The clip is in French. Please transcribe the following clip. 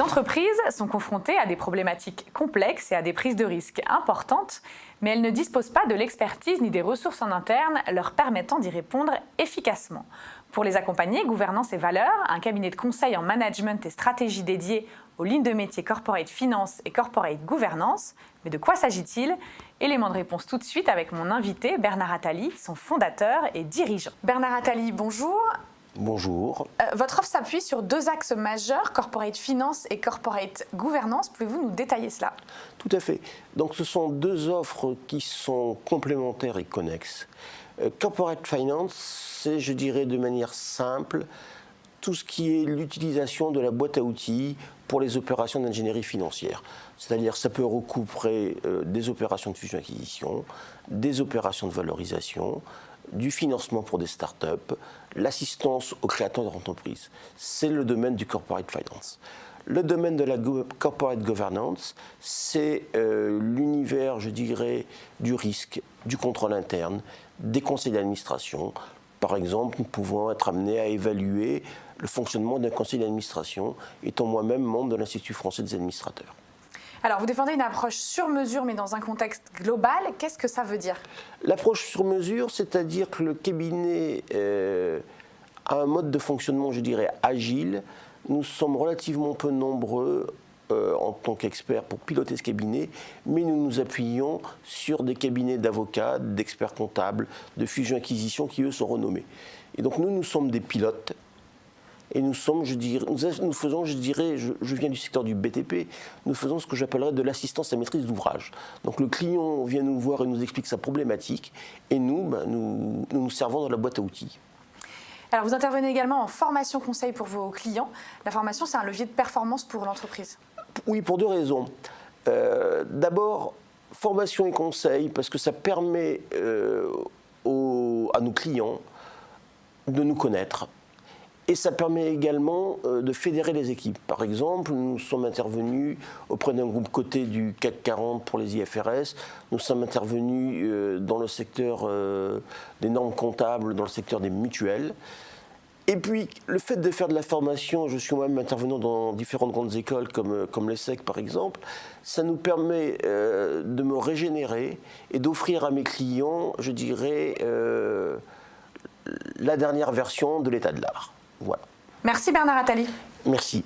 entreprises sont confrontées à des problématiques complexes et à des prises de risques importantes, mais elles ne disposent pas de l'expertise ni des ressources en interne leur permettant d'y répondre efficacement. Pour les accompagner, Gouvernance et Valeurs, un cabinet de conseil en management et stratégie dédié aux lignes de métier corporate finance et corporate gouvernance. Mais de quoi s'agit-il? Élément de réponse tout de suite avec mon invité Bernard Attali, son fondateur et dirigeant. Bernard Attali, bonjour. Bonjour. Votre offre s'appuie sur deux axes majeurs, corporate finance et corporate gouvernance. Pouvez-vous nous détailler cela? Tout à fait. Donc ce sont deux offres qui sont complémentaires et connexes. Corporate finance, c'est, je dirais de manière simple, tout ce qui est l'utilisation de la boîte à outils pour les opérations d'ingénierie financière. C'est-à-dire ça peut recouvrer des opérations de fusion-acquisition, des opérations de valorisation, du financement pour des startups, l'assistance aux créateurs d'entreprises. C'est le domaine du corporate finance. Le domaine de la corporate governance, c'est l'univers, je dirais, du risque, du contrôle interne, des conseils d'administration. Par exemple, nous pouvons être amenés à évaluer le fonctionnement d'un conseil d'administration, étant moi-même membre de l'Institut français des administrateurs. Alors, vous défendez une approche sur mesure, mais dans un contexte global. Qu'est-ce que ça veut dire? L'approche sur mesure, c'est-à-dire que le cabinet a un mode de fonctionnement, je dirais, agile. Nous sommes relativement peu nombreux en tant qu'experts pour piloter ce cabinet, mais nous nous appuyons sur des cabinets d'avocats, d'experts comptables, de fusion-acquisition qui, eux, sont renommés. Et donc, nous sommes des pilotes. Et nous faisons, je dirais, je viens du secteur du BTP, nous faisons ce que j'appellerais de l'assistance à maîtrise d'ouvrage. Donc le client vient nous voir et nous explique sa problématique, et nous nous servons de la boîte à outils. Alors vous intervenez également en formation conseil pour vos clients. La formation, c'est un levier de performance pour l'entreprise. Oui, pour deux raisons. D'abord, formation et conseil, parce que ça permet à nos clients de nous connaître. Et ça permet également de fédérer les équipes. Par exemple, nous sommes intervenus auprès d'un groupe coté du CAC 40 pour les IFRS. Nous sommes intervenus dans le secteur des normes comptables, dans le secteur des mutuelles. Et puis, le fait de faire de la formation, je suis moi-même intervenant dans différentes grandes écoles comme l'ESSEC par exemple, ça nous permet de me régénérer et d'offrir à mes clients, je dirais, la dernière version de l'état de l'art. Voilà. Merci Bernard Attali. Merci.